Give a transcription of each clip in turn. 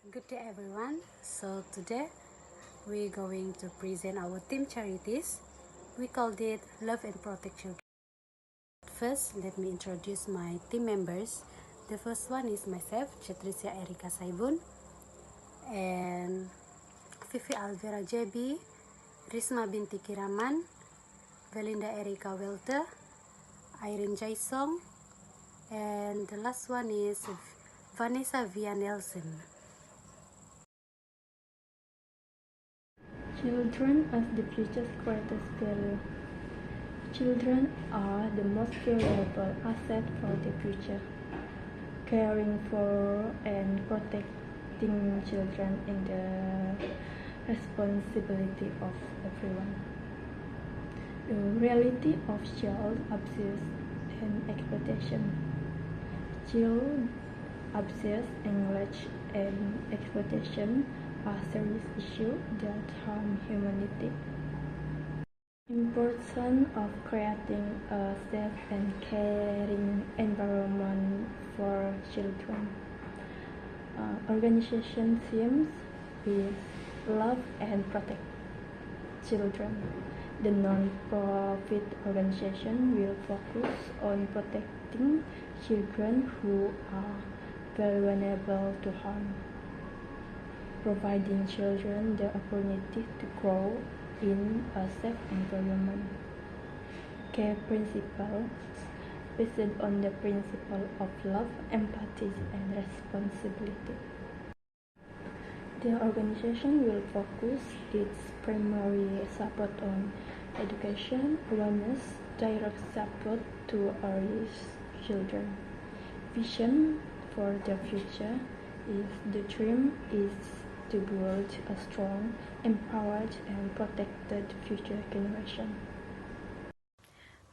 Good day everyone. So today we're going to present our team charities. We called it Love and Protect Children. First, let me introduce my team members. The first one is myself, Chetricia Erika Saibun, and Vivi Alvera JB, Risma Binti Kiraman, Belinda Erika Welter, Irene Jaisong, and the last one is Vanessa Via Nelson. Children as the future's greatest value. Children are the most valuable asset for the future. Caring for and protecting children is the responsibility of everyone. The reality of child abuse and exploitation. Child abuse, neglect, and exploitation are serious issues that harm humanity. Importance of creating a safe and caring environment for children. Organization themes is love and protect children. The non-profit organization will focus on protecting children who are vulnerable to harm, providing children the opportunity to grow in a safe environment. Care principle based on the principle of love, empathy, and responsibility. The organization will focus its primary support on education, awareness, direct support to early children. Vision for the future is the dream is to build a strong, empowered, and protected future generation.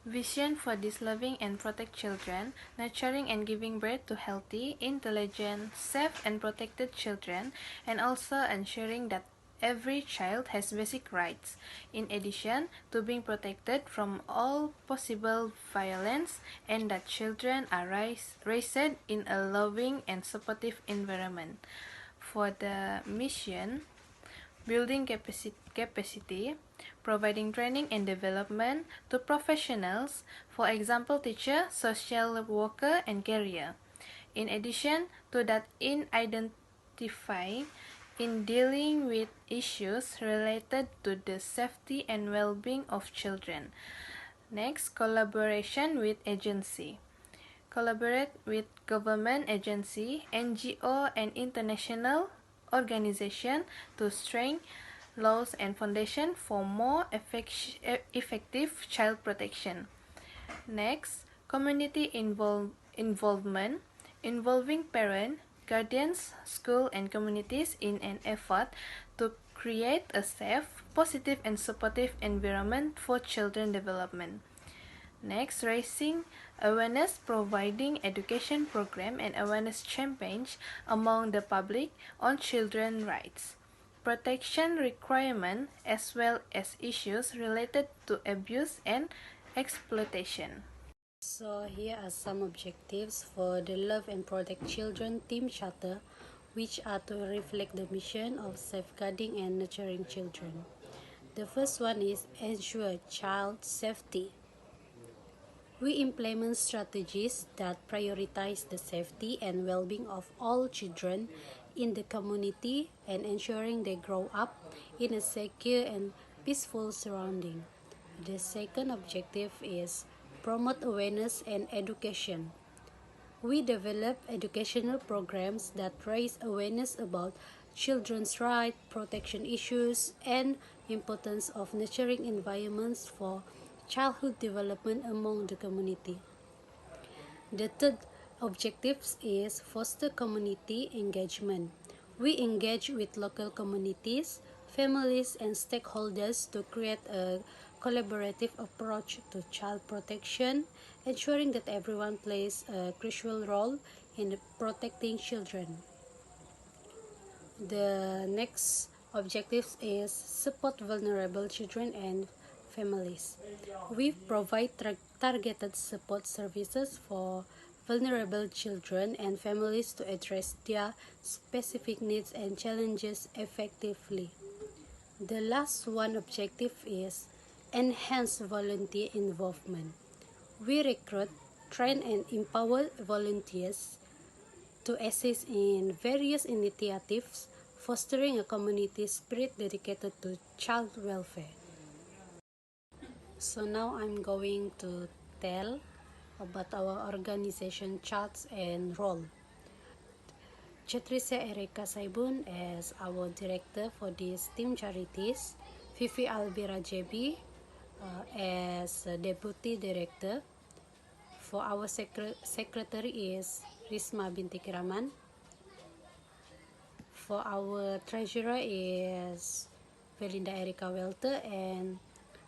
Vision for this loving and protect children, nurturing and giving birth to healthy, intelligent, safe and protected children, and also ensuring that every child has basic rights, in addition to being protected from all possible violence, and that children are raised in a loving and supportive environment. For the mission, building capacity, providing training and development to professionals, for example teacher, social worker, and career. In addition to that, in identifying, in dealing with issues related to the safety and well-being of children. Next, collaboration with agency. Collaborate with government agency, NGO, and international organization to strengthen laws and foundation for more effective child protection. Next, community involvement, involving parents, guardians, school, and communities in an effort to create a safe, positive, and supportive environment for children development. Next, raising awareness, providing education program and awareness campaigns among the public on children's rights, protection requirement, as well as issues related to abuse and exploitation. So here are some objectives for the Love and Protect Children Team Charter, which are to reflect the mission of safeguarding and nurturing children. The first one is ensure child safety. We implement strategies that prioritize the safety and well-being of all children in the community and ensuring they grow up in a secure and peaceful surrounding. The second objective is promote awareness and education. We develop educational programs that raise awareness about children's rights, protection issues, and importance of nurturing environments for childhood development among the community. The third objective is foster community engagement. We engage with local communities, families, and stakeholders to create a collaborative approach to child protection, ensuring that everyone plays a crucial role in protecting children. The next objective is support vulnerable children and families. We provide targeted support services for vulnerable children and families to address their specific needs and challenges effectively. The last one objective is enhance volunteer involvement. We recruit, train and empower volunteers to assist in various initiatives, fostering a community spirit dedicated to child welfare. So now I'm going to tell about our organization charts and role. Chatricia Erika Saibun as our director for these team charities, Vivi Albira JB as deputy director. For our secretary is Risma Binti Kiraman. For our treasurer is Belinda Erika Welter and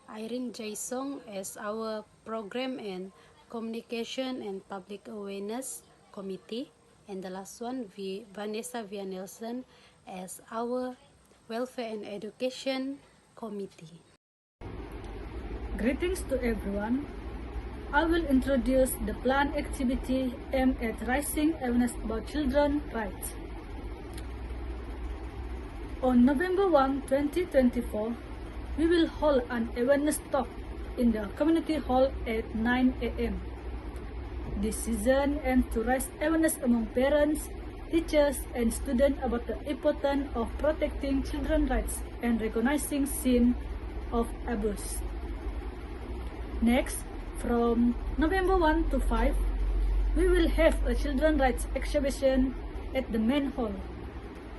Irene Jaisong as our program and communication and public awareness committee. And the last one, Vanessa Via Nelson as our welfare and education committee. Greetings to everyone. I will introduce the planned activity aimed at raising awareness about children's rights. On November 1, 2024, we will hold an awareness talk in the community hall at 9 a.m. This season aims to raise awareness among parents, teachers, and students about the importance of protecting children's rights and recognizing sin of abuse. Next, from November 1 to 5, we will have a children's rights exhibition at the main hall,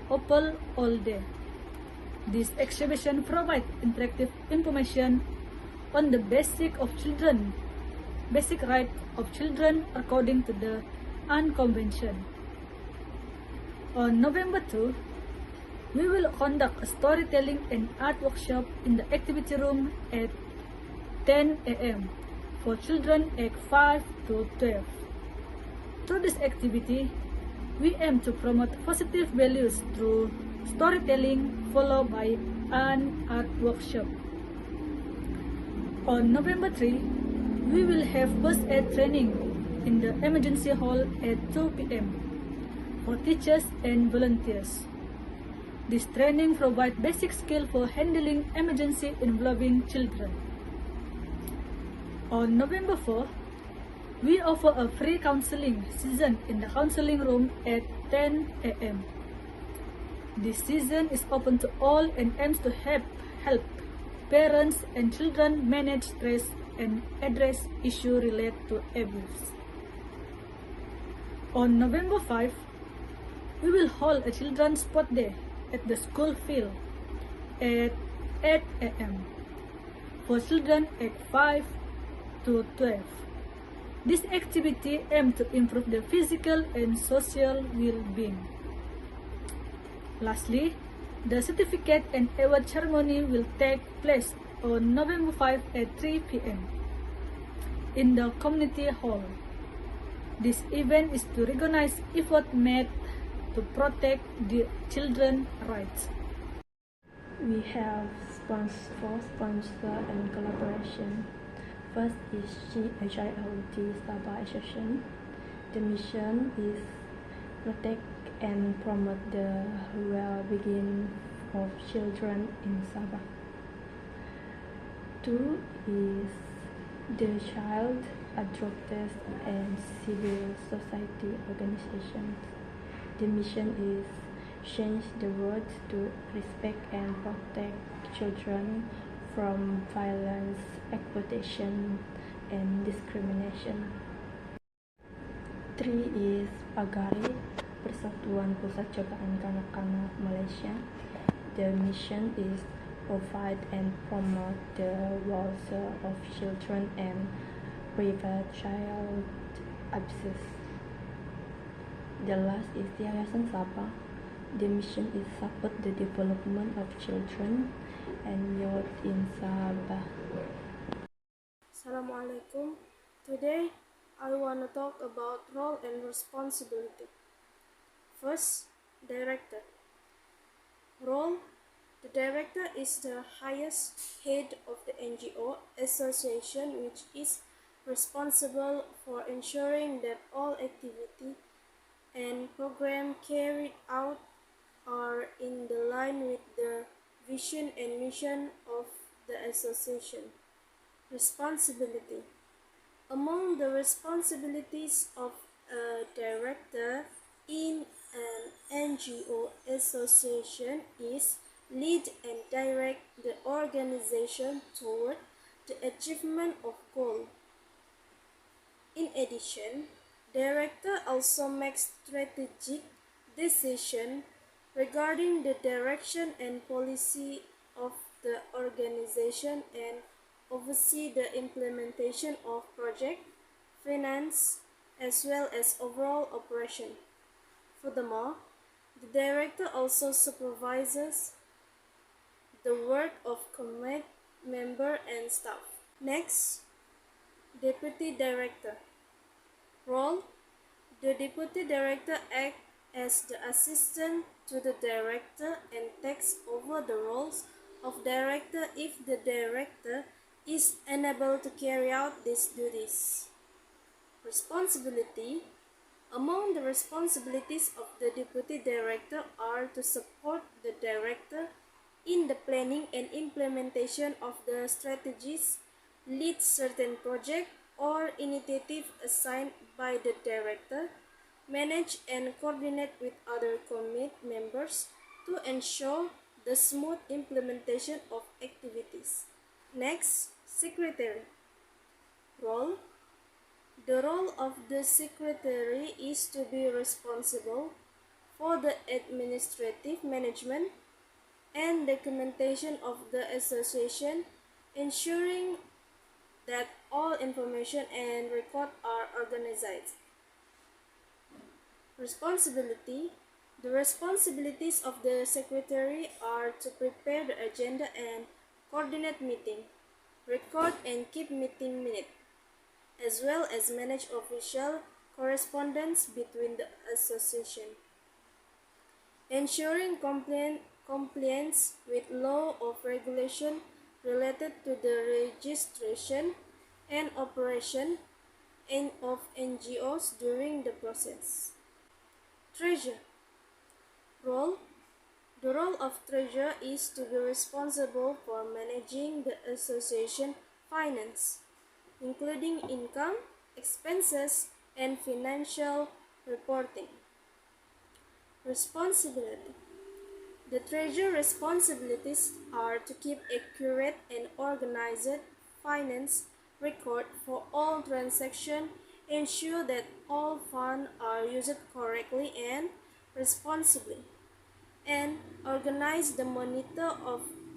open all day. This exhibition provides interactive information on the basic rights of children according to the UN Convention. On November 2, we will conduct a storytelling and art workshop in the activity room at 10 a.m. for children aged 5 to 12. Through this activity, we aim to promote positive values through storytelling followed by an art workshop. On November 3, we will have first aid training in the emergency hall at 2 p.m. for teachers and volunteers. This training provides basic skills for handling emergency involving children. On November 4, we offer a free counseling session in the counseling room at 10 a.m. This season is open to all and aims to help parents and children manage stress and address issues related to abuse. On November 5, we will hold a children's sport day at the school field at 8 a.m. for children aged 5 to 12. This activity aims to improve the physical and social well-being. Lastly, the certificate and award ceremony will take place on November 5 at 3 p.m. in the community hall. This event is to recognize effort made to protect the children's rights. We have sponsor and collaboration. First is HILD Sabah Association. The mission is protect and promote the well-being of children in Sabah. Two is the Child Advocates and Civil Society Organizations. The mission is change the world to respect and protect children from violence, exploitation, and discrimination. 3 is PAGARI, Persatuan Pusat Cobaan Kanak-Kanak Malaysia. The mission is provide and promote the welfare of children and prevent child abuse. The last is Yayasan Sabah. The mission is support the development of children and youth in Sabah. Assalamualaikum. Today, I want to talk about role and responsibility. First, director. Role: the director is the highest head of the NGO association, which is responsible for ensuring that all activity and program carried out are in the line with the vision and mission of the association. Responsibility. Among the responsibilities of a director in an NGO association is lead and direct the organization toward the achievement of goals. In addition, director also makes strategic decisions regarding the direction and policy of the organization and oversee the implementation of project, finance, as well as overall operation. Furthermore, the director also supervises the work of committee member and staff. Next, Deputy Director. Role: the Deputy Director acts as the assistant to the Director and takes over the roles of Director if the Director is unable to carry out these duties. Responsibility. Among the responsibilities of the Deputy Director are to support the Director in the planning and implementation of the strategies, lead certain projects or initiatives assigned by the Director, manage and coordinate with other committee members to ensure the smooth implementation of activities. Next, Secretary. Role: the role of the Secretary is to be responsible for the administrative management and documentation of the association, ensuring that all information and records are organized. Responsibility. The responsibilities of the secretary are to prepare the agenda and coordinate meeting, record and keep meeting minutes, as well as manage official correspondence between the association. Ensuring compliance with law or regulation related to the registration and operation of NGOs during the process. Treasurer. Role: the role of treasurer is to be responsible for managing the association finance, including income, expenses, and financial reporting. Responsibility. The treasurer responsibilities are to keep accurate and organized finance record for all transactions, ensure that all funds are used correctly and responsibly, and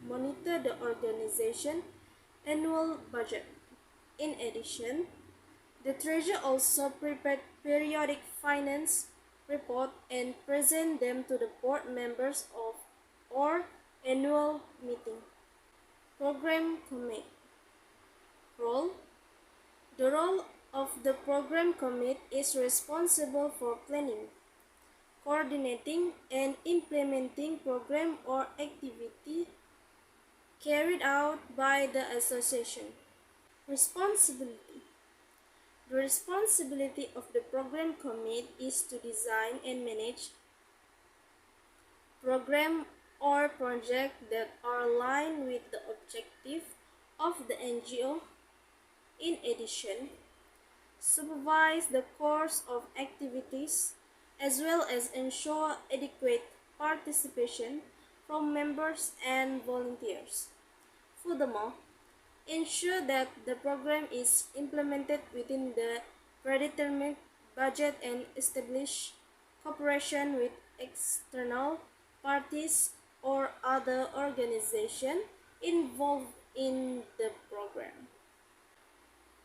monitor the organization annual budget. In addition, the treasurer also prepared periodic finance report and present them to the board members of or annual meeting. Program Committee. Role: the role of the Program Committee is responsible for planning, coordinating, and implementing program or activity carried out by the association. Responsibility. The responsibility of the Program Committee is to design and manage program or project that are aligned with the objective of the NGO. In addition, supervise the course of activities as well as ensure adequate participation from members and volunteers. Furthermore, ensure that the program is implemented within the predetermined budget and establish cooperation with external parties or other organizations involved in the program.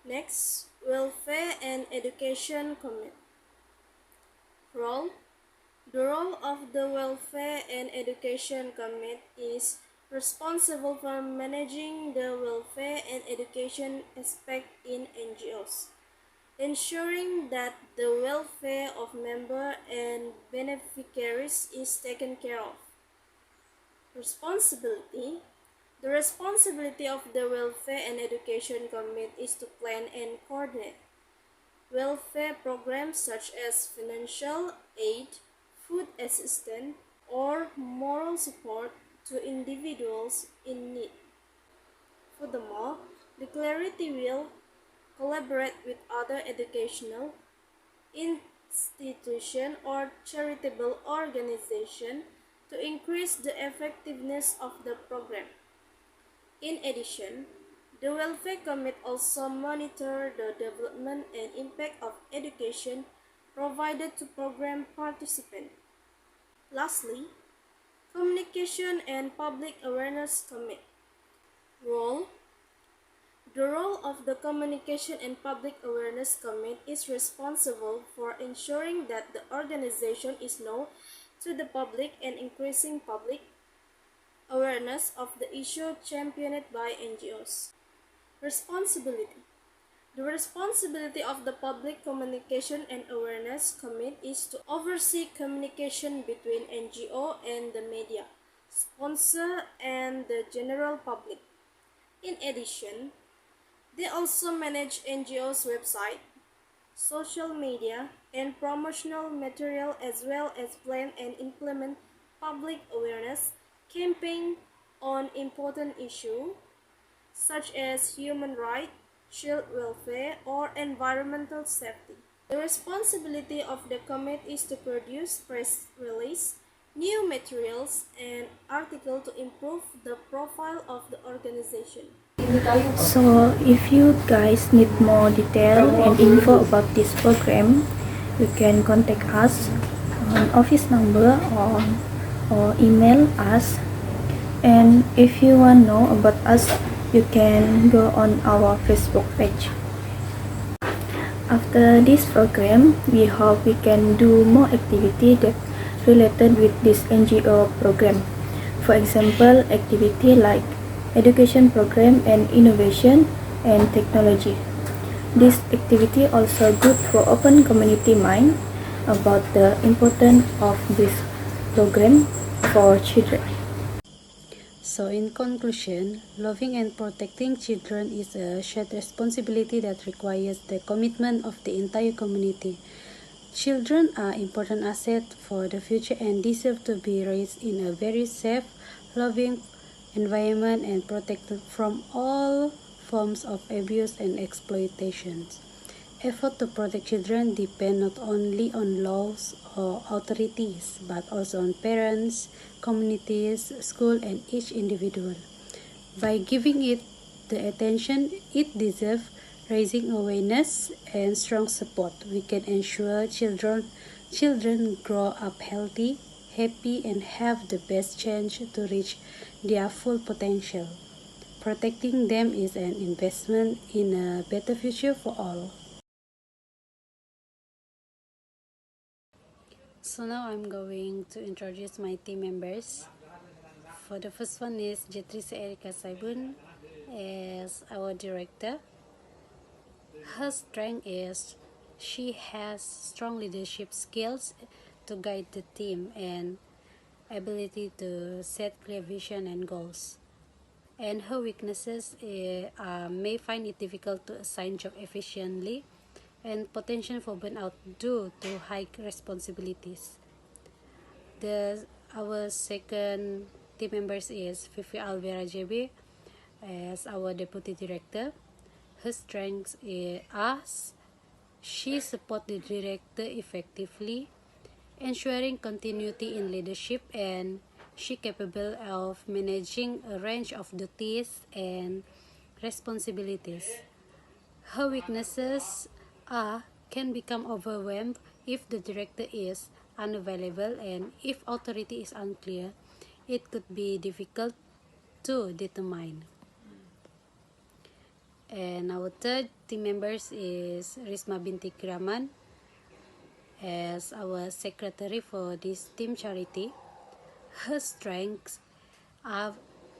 Next, Welfare and Education Committee. Role: the role of the Welfare and Education Committee is responsible for managing the welfare and education aspect in NGOs, ensuring that the welfare of members and beneficiaries is taken care of. Responsibility: The responsibility of the Welfare and Education Committee is to plan and coordinate welfare programs such as financial aid, food assistance, or moral support to individuals in need. Furthermore, the Clarity will collaborate with other educational institution or charitable organization to increase the effectiveness of the program. In addition, the Welfare Committee also monitor the development and impact of education provided to program participants. Lastly, Communication and Public Awareness Committee role. The role of the Communication and Public Awareness Committee is responsible for ensuring that the organization is known to the public and increasing public awareness of the issue championed by NGOs. Responsibility. The responsibility of the Public Communication and Awareness Committee is to oversee communication between NGO and the media, sponsor, and the general public. In addition, they also manage NGO's website, social media, and promotional material as well as plan and implement public awareness campaign on important issues such as human rights, child welfare, or environmental safety. The responsibility of the committee is to produce press release, new materials, and articles to improve the profile of the organization. So, if you guys need more detail and info about this program, you can contact us on office number or email us. And if you want to know about us, you can go on our Facebook page. After this program, we hope we can do more activity that related with this NGO program. For example, activity like education program and innovation and technology. This activity also good for open community mind about the importance of this program for children. So, in conclusion, loving and protecting children is a shared responsibility that requires the commitment of the entire community. Children are important assets for the future and deserve to be raised in a very safe, loving environment and protected from all forms of abuse and exploitation. Effort to protect children depend not only on laws or authorities, but also on parents, communities, school, and each individual. By giving it the attention it deserves, raising awareness and strong support, we can ensure children grow up healthy, happy, and have the best chance to reach their full potential. Protecting them is an investment in a better future for all. So now I'm going to introduce my team members. For the first one is Jetrisa Erika Saibun as our director. Her strength is she has strong leadership skills to guide the team and ability to set clear vision and goals. And her weaknesses may find it difficult to assign job efficiently and potential for burnout due to high responsibilities. Our second team members is Fifi Alvera JB as our deputy director. Her strengths are she supports the director effectively, ensuring continuity in leadership, and she capable of managing a range of duties and responsibilities. Her weaknesses are can become overwhelmed if the director is unavailable and if authority is unclear, it could be difficult to determine. And our third team members is Risma Binti Kiraman as our secretary for this team charity. Her strengths are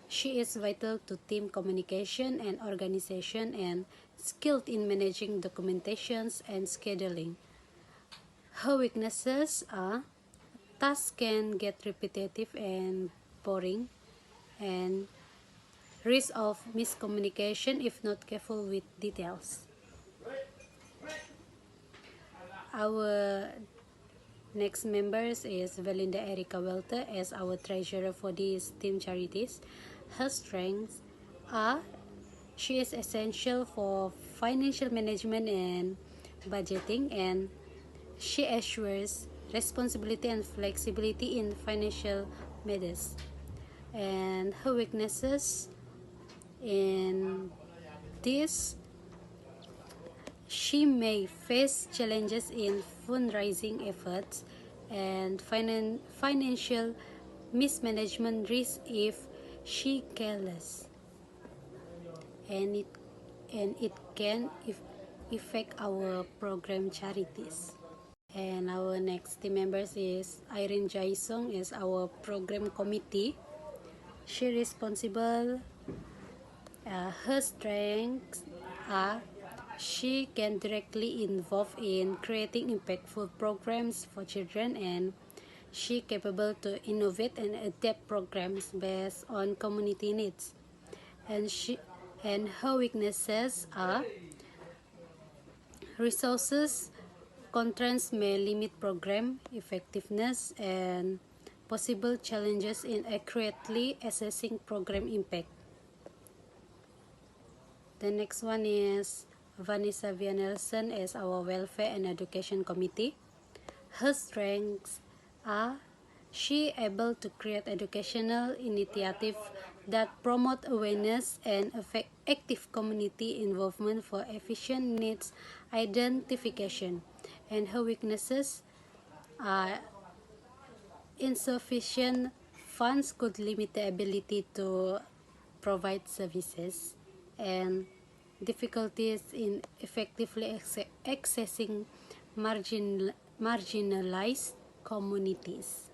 she is vital to team communication and organization and skilled in managing documentations and scheduling. Her weaknesses are tasks can get repetitive and boring, and risk of miscommunication if not careful with details. Our next members is Valinda Erika Welter as our treasurer for these team charities. Her strengths are she is essential for financial management and budgeting, and she assures responsibility and flexibility in financial matters. And her weaknesses in this, she may face challenges in fundraising efforts and financial mismanagement risk if she careless, and it can affect our program charities. And our next team members is Irene Jaisong as our program committee. She responsible. Her strengths are she can directly involve in creating impactful programs for children, and she capable to innovate and adapt programs based on community needs. And her weaknesses are resources constraints may limit program effectiveness and possible challenges in accurately assessing program impact. The next one is Vanessa Vianelson as our Welfare and Education Committee. Her strengths are she able to create educational initiatives that promote awareness and active community involvement for efficient needs identification. And her weaknesses are insufficient funds could limit the ability to provide services, and difficulties in effectively accessing marginalized communities.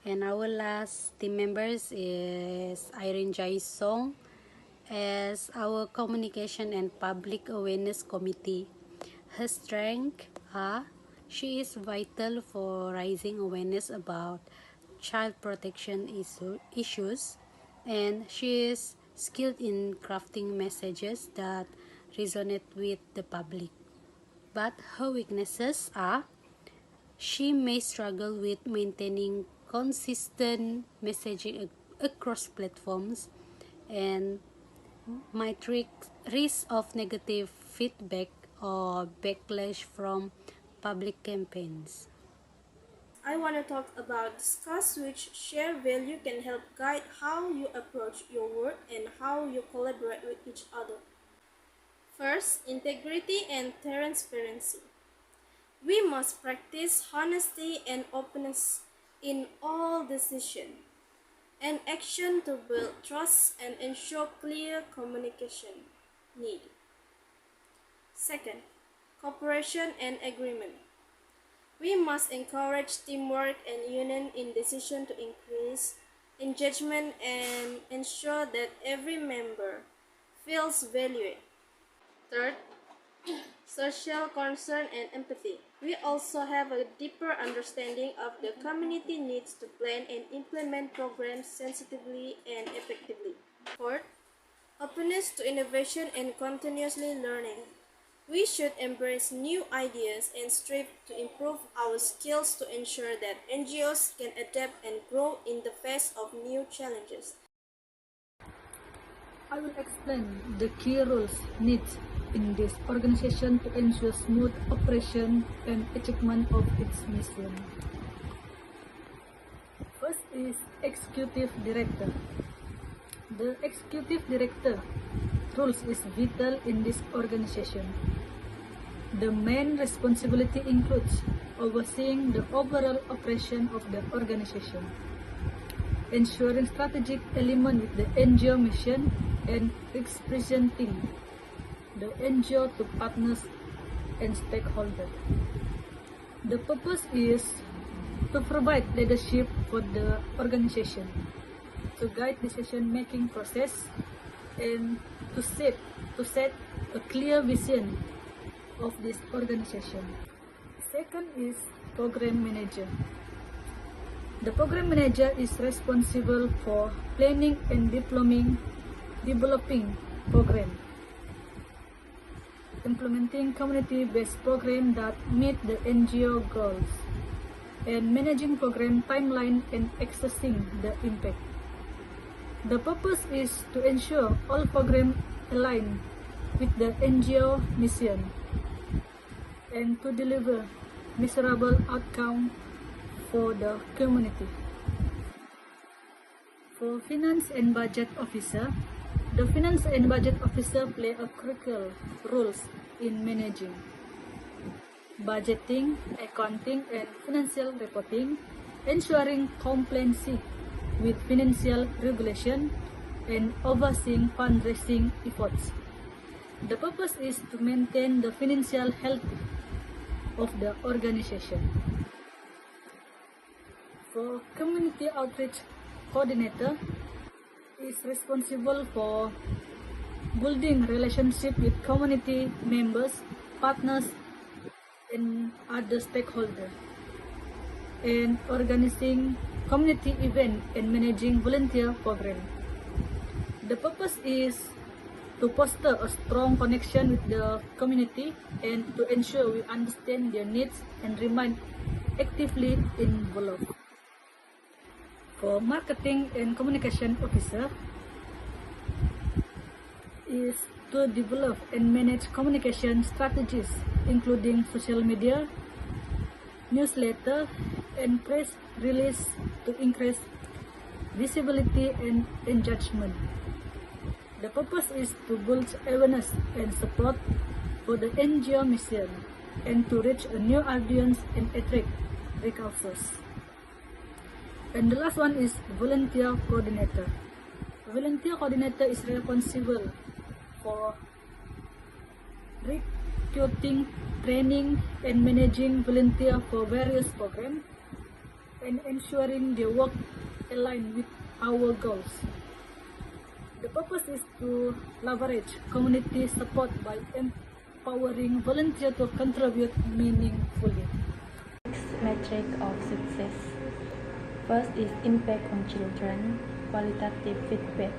And our last team members is Irene Jai Song as our Communication and Public Awareness Committee. Her strengths are she is vital for raising awareness about child protection issues, and she is skilled in crafting messages that resonate with the public. But her weaknesses are she may struggle with maintaining consistent messaging across platforms and might risk of negative feedback or backlash from public campaigns. I want to talk about discuss which shared value can help guide how you approach your work and how you collaborate with each other. First, integrity and transparency. We must practice honesty and openness in all decisions and action to build trust and ensure clear communication needed. Second, cooperation and agreement. We must encourage teamwork and union in decision to increase engagement and ensure that every member feels valued. Third, social concern and empathy. We also have a deeper understanding of the community needs to plan and implement programs sensitively and effectively. Fourth, openness to innovation and continuously learning. We should embrace new ideas and strive to improve our skills to ensure that NGOs can adapt and grow in the face of new challenges. I will explain the key roles needs in this organization to ensure smooth operation and achievement of its mission. First is Executive Director. The Executive Director roles is vital in this organization. The main responsibility includes overseeing the overall operation of the organization, ensuring strategic alignment with the NGO mission, and representing the NGO to partners and stakeholders. The purpose is to provide leadership for the organization, to guide decision-making process, and to set a clear vision of this organization. Second is Program Manager. The program manager is responsible for planning and developing program, implementing community-based programs that meet the NGO goals, and managing program timeline and assessing the impact. The purpose is to ensure all programs align with the NGO mission and to deliver measurable outcome for the community. For Finance and Budget Officer, the Finance and Budget Officer play a critical role in managing budgeting, accounting, and financial reporting, ensuring compliance with financial regulation, and overseeing fundraising efforts. The purpose is to maintain the financial health of the organization. For Community Outreach Coordinator, is responsible for building relationship with community members, partners, and other stakeholders, and organizing community events and managing volunteer programs. The purpose is to foster a strong connection with the community and to ensure we understand their needs and remain actively involved. For Marketing and Communication Officer, is to develop and manage communication strategies including social media, newsletter, and press release to increase visibility and engagement. The purpose is to build awareness and support for the NGO mission and to reach a new audience and attract recruiters. And the last one is Volunteer Coordinator. Volunteer Coordinator is responsible for recruiting, training, and managing volunteers for various programs and ensuring their work align with our goals. The purpose is to leverage community support by empowering volunteers to contribute meaningfully. Metric of success. First is impact on children, qualitative feedback.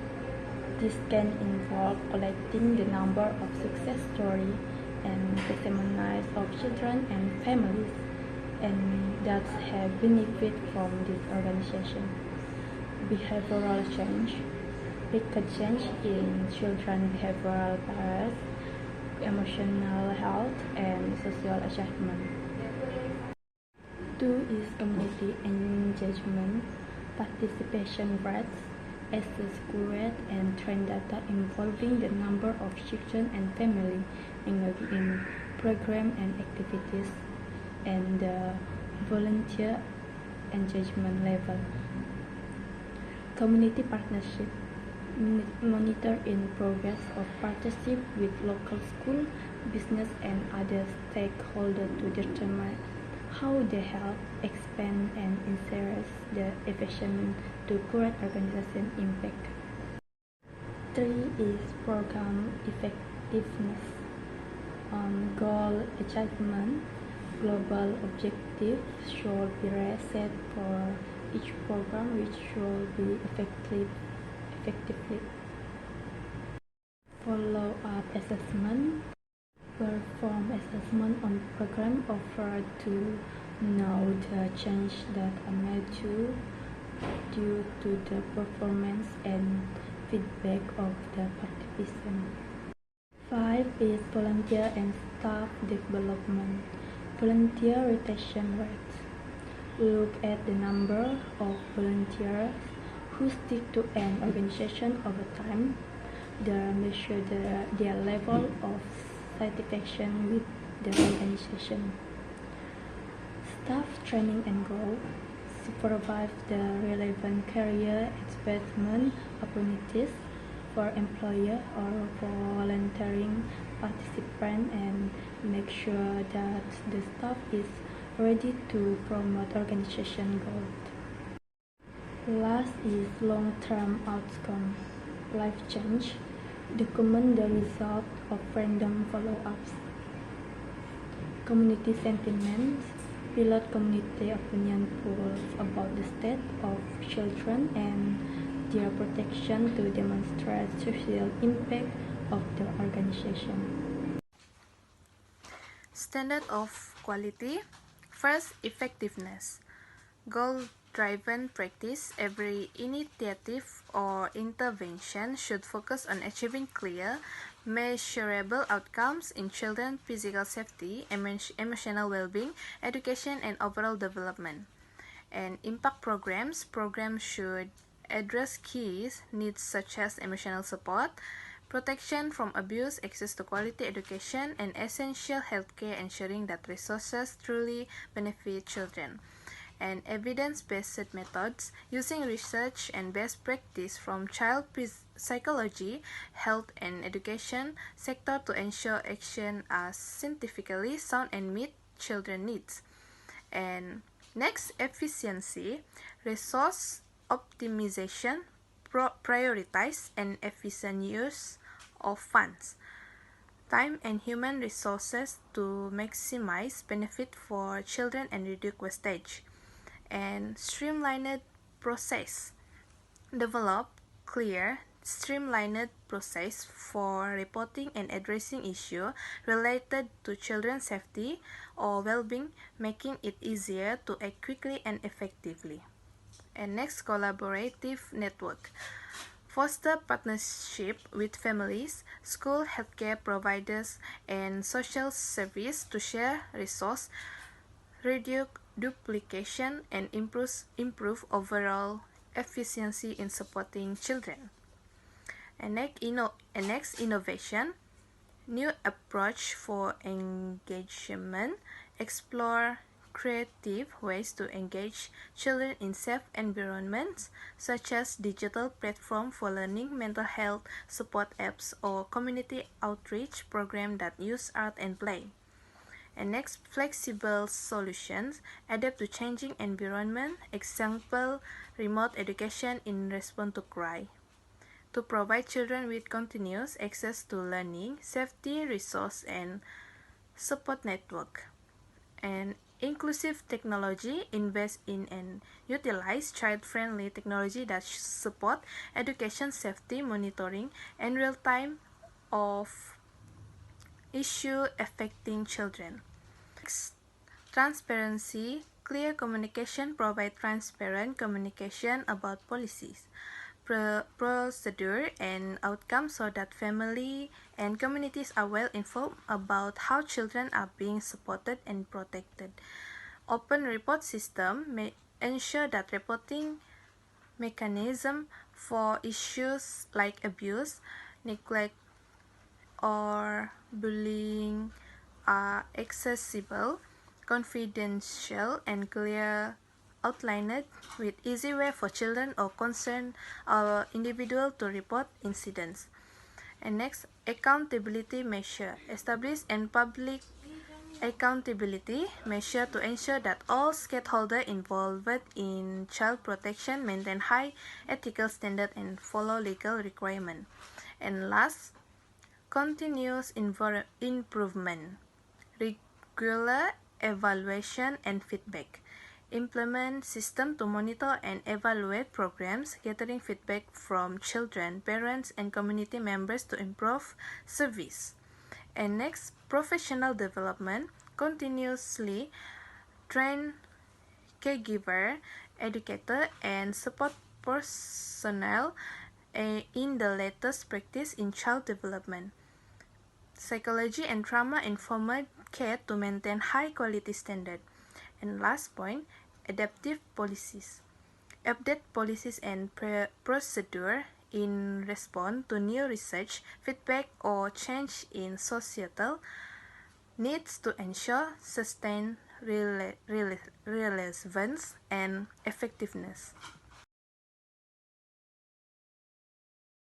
This can involve collecting the number of success stories and testimonies of children and families and that have benefit from this organization. Behavioral change. Bigger change in children's behavioral patterns, emotional health, and social achievement. 2 is community engagement, participation rates, access rate, and trend data involving the number of children and families engaged in programs and activities, and the volunteer engagement level. Community partnership. Monitor in progress of partnership with local school, business, and other stakeholders to determine how they help expand and enhance the efficient to current organization impact. 3 is program effectiveness. Goal achievement. Global objectives should be set for each program which should be effectively. Follow-up assessment. Perform assessment on program offered to know the change that are made due to the performance and feedback of the participants. 5 is volunteer and staff development. Volunteer retention rate. Look at the number of volunteers who stick to an organization over time. Measure their level of satisfaction with the organization. Staff training and growth. Supervise the relevant career advancement opportunities for employer or for volunteering participants and make sure that the staff is ready to promote organization goals. Last is long-term outcome. Life change. Document the result of random follow-ups. Community sentiments. pilot community opinion polls about the state of children and their protection to demonstrate social impact of the organization. Standard of quality. First, effectiveness. Goal-driven practice. Every initiative or intervention should focus on achieving clear, measurable outcomes in children's physical safety, emotional well-being, education, and overall development. And impact programs. Programs should address key needs such as emotional support, protection from abuse, access to quality education, and essential healthcare, ensuring that resources truly benefit children. And evidence-based methods using research and best practice from child psychology, health, and education sector to ensure action are scientifically sound and meet children needs. And next, efficiency, resource optimization, prioritize and efficient use of funds, time and human resources to maximize benefit for children and reduce wastage. And streamlined process, develop clear, streamlined process for reporting and addressing issues related to children's safety or well-being, making it easier to act quickly and effectively. And next, collaborative network. Foster partnership with families, school, healthcare providers, and social service to share resources, reduce duplication, and improve overall efficiency in supporting children. And next, innovation, new approach for engagement, explore creative ways to engage children in safe environments, such as digital platforms for learning, mental health support apps, or community outreach programs that use art and play. And next, flexible solutions, adapt to changing environment, example, remote education in response to cry. To provide children with continuous access to learning, safety, resource, and support network. And inclusive technology, invest in and utilize child-friendly technology that support education, safety, monitoring, and real-time of issue affecting children. Next, transparency, clear communication, provide transparent communication about policies, procedure, and outcomes so that family and communities are well informed about how children are being supported and protected. Open report system may ensure that reporting mechanism for issues like abuse, neglect, or bullying are accessible, confidential, and clear, outlined with easy way for children or concerned or individual to report incidents. And next, accountability measure, establish and public accountability measure to ensure that all stakeholders involved in child protection maintain high ethical standards and follow legal requirements. And last, continuous improvement, regular evaluation and feedback. Implement system to monitor and evaluate programs, gathering feedback from children, parents, and community members to improve service. And next, professional development, continuously train caregiver, educator, and support personnel in the latest practice in child development, psychology, and trauma-informed care to maintain high-quality standard. And last point, adaptive policies. Update policies and procedure in response to new research, feedback, or change in societal needs to ensure sustained relevance and effectiveness.